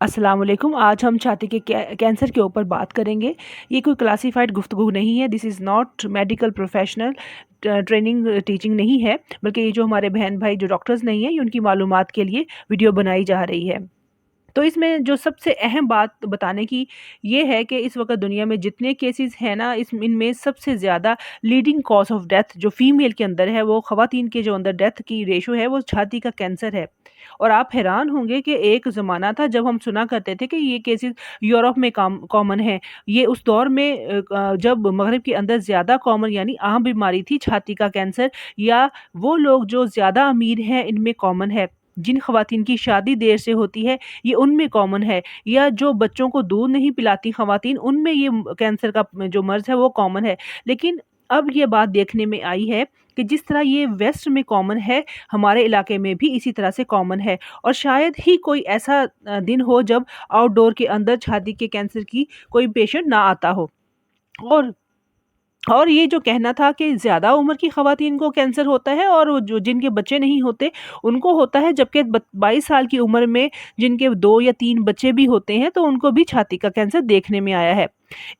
अस्सलाम वालेकुम। आज हम छाती के कैंसर के ऊपर बात करेंगे। ये कोई क्लासिफाइड गुफ्तगू नहीं है। This is not medical professional training teaching नहीं है, बल्कि ये जो हमारे बहन भाई जो डॉक्टर्स नहीं हैं, ये उनकी मालूमात के लिए वीडियो बनाई जा रही है। तो इसमें जो सबसे अहम बात बताने की ये है कि इस वक्त दुनिया में जितने केसेस हैं ना, इनमें सबसे ज़्यादा लीडिंग कॉज ऑफ डेथ जो फीमेल के अंदर है, वो ख़वातीन के जो अंदर डेथ की रेशो है, वो छाती का कैंसर है। और आप हैरान होंगे कि एक ज़माना था जब हम सुना करते थे कि ये केसेस यूरोप में कॉमन है। ये उस दौर में जब मगरिब के अंदर ज़्यादा कॉमन यानी आम बीमारी थी छाती का कैंसर, या वो लोग जो ज़्यादा अमीर हैं इनमें कॉमन है। जिन ख़वातीन की शादी देर से होती है, ये उनमें कॉमन है, या जो बच्चों को दूध नहीं पिलाती ख़वातीन, उनमें ये कैंसर का जो मर्ज़ है वो कॉमन है। लेकिन अब ये बात देखने में आई है कि जिस तरह ये वेस्ट में कॉमन है, हमारे इलाके में भी इसी तरह से कॉमन है। और शायद ही कोई ऐसा दिन हो जब आउटडोर के अंदर छाती के कैंसर की कोई पेशेंट ना आता हो। और ये जो कहना था कि ज़्यादा उम्र की ख़वातीन को कैंसर होता है और वो जो जिनके बच्चे नहीं होते उनको होता है, जबकि 22 साल की उम्र में जिनके 2 या 3 बच्चे भी होते हैं तो उनको भी छाती का कैंसर देखने में आया है।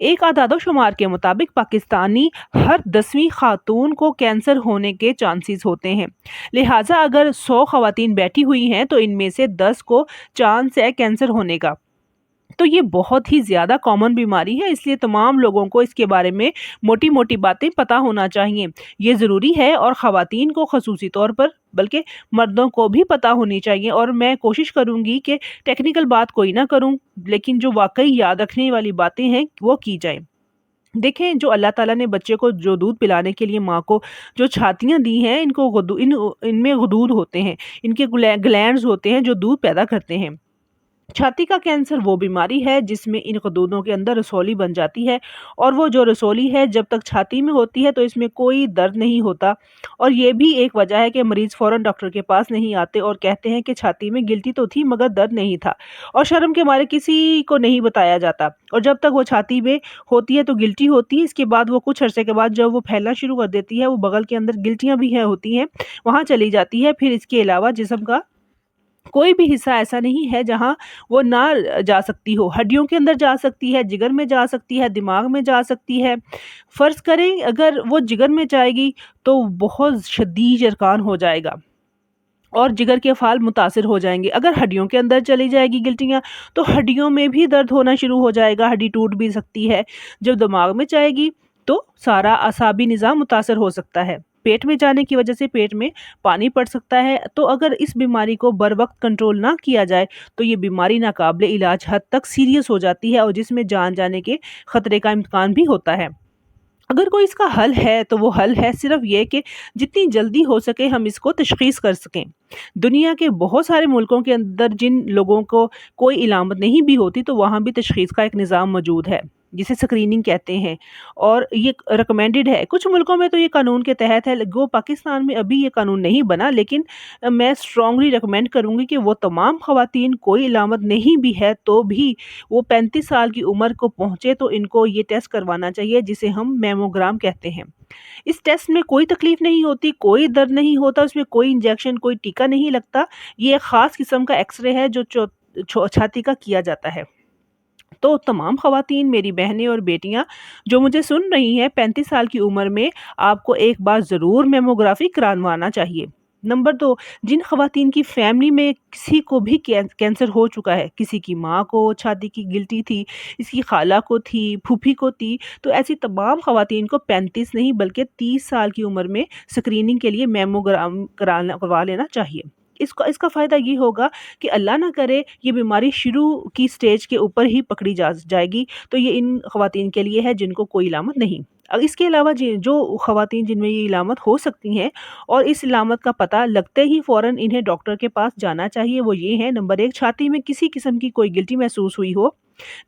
एक आदाद-ओ-शुमार के मुताबिक पाकिस्तानी हर 10वीं खातून को कैंसर होने के चांसेस होते हैं। लिहाजा अगर 100 ख़वातीन बैठी हुई हैं तो इनमें से 10 को चांस है कैंसर होने का। तो ये बहुत ही ज़्यादा कॉमन बीमारी है, इसलिए तमाम लोगों को इसके बारे में मोटी-मोटी बातें पता होना चाहिए। ये ज़रूरी है और ख़वातीन को ख़ुसूसी तौर पर, बल्कि मर्दों को भी पता होनी चाहिए। और मैं कोशिश करूँगी कि टेक्निकल बात कोई ना करूँ, लेकिन जो वाक़ई याद रखने वाली बातें हैं वो की जाएँ। देखें, जो अल्लाह ताला ने बच्चे को जो दूध पिलाने के लिए माँ को जो छातियाँ दी हैं, इनको इनमें गुदूद होते हैं, इनके ग्लैंड्स होते हैं जो दूध पैदा करते हैं। छाती का कैंसर वो बीमारी है जिसमें इन गदूदों के अंदर रसौली बन जाती है, और वो जो रसौली है जब तक छाती में होती है तो इसमें कोई दर्द नहीं होता। और ये भी एक वजह है कि मरीज़ फ़ौरन डॉक्टर के पास नहीं आते और कहते हैं कि छाती में गिल्टी तो थी मगर दर्द नहीं था, और शर्म के मारे किसी को नहीं बताया जाता। और जब तक वो छाती में होती है तो गिल्टी होती है, इसके बाद वो कुछ अरसे के बाद जब वो फैलना शुरू कर देती है, वो बगल के अंदर गिल्टियाँ भी हैं होती हैं, वहाँ चली जाती है। फिर इसके अलावा जिस्म का कोई भी हिस्सा ऐसा नहीं है जहाँ वो ना जा सकती हो। हड्डियों के अंदर जा सकती है, जिगर में जा सकती है, दिमाग में जा सकती है। फ़र्ज़ करें अगर वो जिगर में जाएगी तो बहुत शदीद जरखान हो जाएगा और जिगर के फ़ाल मुतासिर हो जाएँगे। अगर हड्डियों के अंदर चली जाएगी गिल्टियाँ, तो हड्डियों में भी दर्द होना शुरू हो जाएगा, हड्डी टूट भी सकती है। जब दिमाग में जाएगी तो सारा असाबी निज़ाम मुतासर हो सकता है। पेट में जाने की वजह से पेट में पानी पड़ सकता है। तो अगर इस बीमारी को बरवक़्त कंट्रोल ना किया जाए तो ये बीमारी नाक़ाबिले इलाज हद तक सीरियस हो जाती है और जिसमें जान जाने के ख़तरे का इम्कान भी होता है। अगर कोई इसका हल है तो वो हल है सिर्फ ये कि जितनी जल्दी हो सके हम इसको तशख़ीस कर सकें। दुनिया के बहुत सारे मुल्कों के अंदर जिन लोगों को कोई इलामत नहीं भी होती तो वहाँ भी तशख़ीस का एक निज़ाम मौजूद है, जिसे स्क्रीनिंग कहते हैं, और ये रिकमेंडेड है। कुछ मुल्कों में तो ये कानून के तहत है, गो पाकिस्तान में अभी ये कानून नहीं बना, लेकिन मैं स्ट्रांगली रिकमेंड करूँगी कि वो तमाम ख़वातीन, कोई इलामत नहीं भी है तो भी वो 35 साल की उम्र को पहुँचे तो इनको ये टेस्ट करवाना चाहिए, जिसे हम मैमोग्राम कहते हैं। इस टेस्ट में कोई तकलीफ नहीं होती, कोई दर्द नहीं होता, उसमें कोई इंजेक्शन, कोई टीका नहीं लगता। ये एक ख़ास किस्म का एक्स-रे है जो छाती का किया जाता है। तो तमाम ख़वातीन, मेरी बहनें और बेटियाँ जो मुझे सुन रही हैं, 35 साल की उम्र में आपको एक बार ज़रूर मैमोग्राफ़ी करवाना चाहिए। नंबर 2, जिन ख़वातीन की फ़ैमिली में किसी को भी कैंसर हो चुका है, किसी की माँ को छाती की गिल्टी थी, इसकी खाला को थी, फूफी को थी, तो ऐसी तमाम ख़वातीन को 35 नहीं बल्कि 30 साल की उम्र में स्क्रीनिंग के लिए मैमोग्राम करवा लेना चाहिए। इसका फ़ायदा ये होगा कि अल्लाह ना करे ये बीमारी शुरू की स्टेज के ऊपर ही पकड़ी जाएगी, तो ये इन ख़वातीन के लिए है जिनको कोई इलामत नहीं। इसके अलावा जो ख़वातीन जिनमें ये इलामत हो सकती हैं और इस इलामत का पता लगते ही फ़ौरन इन्हें डॉक्टर के पास जाना चाहिए, वो ये हैं: नंबर 1, छाती में किसी किस्म की कोई गिल्टी महसूस हुई हो।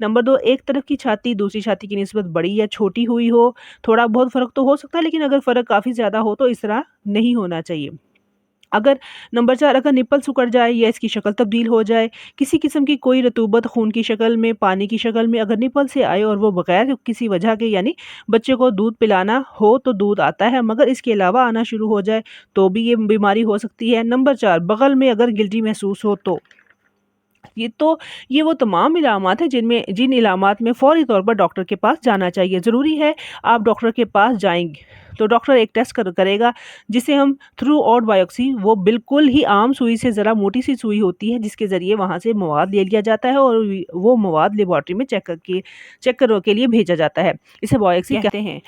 नंबर 2, एक तरफ की छाती दूसरी छाती की निस्बत बड़ी या छोटी हुई हो। थोड़ा बहुत फ़र्क तो हो सकता है, लेकिन अगर फ़र्क काफ़ी ज़्यादा हो तो इस तरह नहीं होना चाहिए। अगर नंबर 4, अगर निप्पल सिकुड़ जाए या इसकी शक्ल तब्दील हो जाए, किसी किस्म की कोई रतूबत खून की शक्ल में, पानी की शक्ल में अगर निप्पल से आए और वो बगैर किसी वजह के, यानी बच्चे को दूध पिलाना हो तो दूध आता है मगर इसके अलावा आना शुरू हो जाए, तो भी ये बीमारी हो सकती है। नंबर 4, बगल में अगर गिल्टी महसूस हो तो। یہ وہ تمام علامات ہیں جن علامات میں فوری طور پر ڈاکٹر کے پاس جانا چاہیے۔ ضروری ہے آپ ڈاکٹر کے پاس جائیں گے تو ڈاکٹر ایک ٹیسٹ کرے گا جسے ہم تھرو آؤٹ بایوپسی، وہ بالکل ہی عام سوئی سے ذرا موٹی سی سوئی ہوتی ہے جس کے ذریعے وہاں سے مواد لے لیا جاتا ہے اور وہ مواد لیبارٹری میں چیک کرنے کے لیے بھیجا جاتا ہے۔ اسے بایوپسی کہتے ہیں۔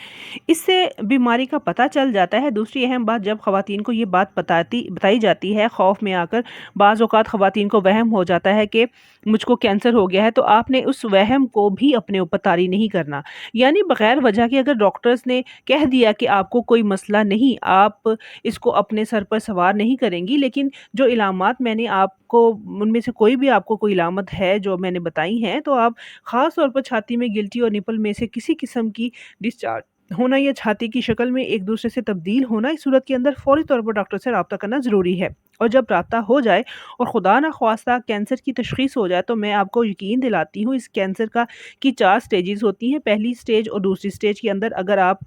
اس سے بیماری کا پتہ چل جاتا ہے۔ دوسری اہم بات، جب خواتین کو یہ بات بتائی جاتی ہے خوف میں آ کر، بعض اوقات خواتین کو وہم ہو جاتا ہے کہ مجھ کو کینسر ہو گیا ہے، تو آپ نے اس وہم کو بھی اپنے اوپر طاری نہیں کرنا۔ یعنی بغیر وجہ کے اگر ڈاکٹرز نے کہہ دیا کہ آپ کو کوئی مسئلہ نہیں، آپ اس کو اپنے سر پر سوار نہیں کریں گی، لیکن جو علامات میں نے آپ کو، ان میں سے کوئی بھی آپ کو کوئی علامت ہے جو میں نے بتائی ہیں، تو آپ خاص طور پر چھاتی میں گلٹی اور نپل میں سے کسی قسم کی ڈسچارج ہونا یا چھاتی کی شکل میں ایک دوسرے سے تبدیل ہونا، اس صورت کے اندر فوری طور پر ڈاکٹر سے رابطہ کرنا ضروری ہے۔ اور جب رابطہ ہو جائے اور خدا نہ خواستہ کینسر کی تشخیص ہو جائے، تو میں آپ کو یقین دلاتی ہوں اس کینسر کی 4 سٹیجز ہوتی ہیں۔ پہلی سٹیج اور دوسری سٹیج کے اندر اگر آپ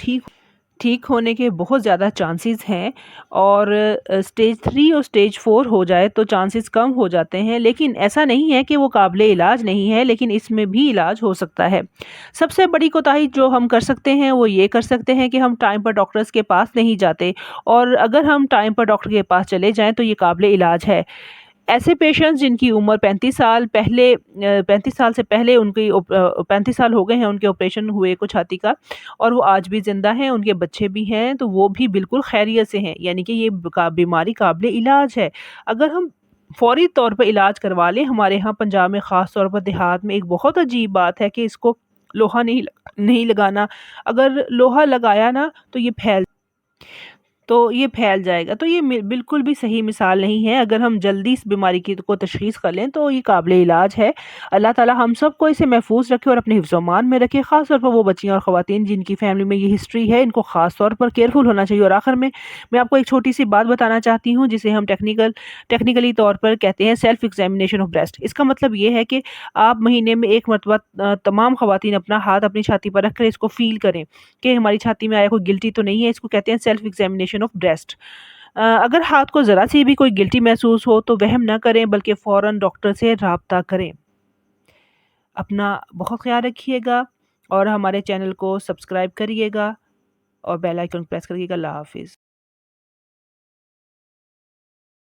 ٹھیک ہونے کے بہت زیادہ چانسز ہیں، اور سٹیج 3 اور سٹیج 4 ہو جائے تو چانسز کم ہو جاتے ہیں، لیکن ایسا نہیں ہے کہ وہ قابل علاج نہیں ہے، لیکن اس میں بھی علاج ہو سکتا ہے۔ سب سے بڑی کوتاہی جو ہم کر سکتے ہیں وہ یہ کر سکتے ہیں کہ ہم ٹائم پر ڈاکٹرز کے پاس نہیں جاتے، اور اگر ہم ٹائم پر ڈاکٹر کے پاس چلے جائیں تو یہ قابل علاج ہے۔ ایسے پیشنٹس جن کی عمر 35 سال سے پہلے، 35 سال ہو گئے ہیں ان کے آپریشن ہوئے کو چھاتی کا، اور وہ آج بھی زندہ ہیں، ان کے بچے بھی ہیں، تو وہ بھی بالکل خیریت سے ہیں، یعنی کہ یہ بیماری قابل علاج ہے۔ اگر ہم فوری طور پر علاج کروا لیں، ہمارے ہاں پنجاب میں، خاص طور پر دیہات میں، ایک بہت عجیب بات ہے کہ اس کو لوہا نہیں لگانا۔ اگر لوہا لگایا نا تو یہ پھیل جائے گا، تو یہ بالکل بھی صحیح مثال نہیں ہے۔ اگر ہم جلدی اس بیماری کو تشخیص کر لیں تو یہ قابل علاج ہے۔ اللہ تعالیٰ ہم سب کو اسے محفوظ رکھے اور اپنے حفظ و امان میں رکھے، خاص طور پر وہ بچیاں اور خواتین جن کی فیملی میں یہ ہسٹری ہے، ان کو خاص طور پر کیئرفل ہونا چاہیے۔ اور آخر میں آپ کو ایک چھوٹی سی بات بتانا چاہتی ہوں جسے ہم ٹیکنیکلی طور پر کہتے ہیں سیلف ایگزامینیشن آف بریسٹ۔ اس کا مطلب یہ ہے کہ آپ مہینے میں ایک مرتبہ تمام خواتین اپنا ہاتھ اپنی چھاتی پر رکھ کر اس کو فیل کریں کہ ہماری چھاتی میں آیا کوئی گلٹی تو نہیں ہے۔ اس کو کہتے ہیں سیلف ایگزامینیشن آف بریسٹ۔ اگر ہاتھ کو ذرا سی بھی کوئی گلٹی محسوس ہو تو وہم نہ کریں، بلکہ فوراً ڈاکٹر سے رابطہ کریں۔ اپنا بہت خیال رکھیے گا اور ہمارے چینل کو سبسکرائب کریے گا اور بیل آئیکن پریس کریے گا۔ اللہ حافظ۔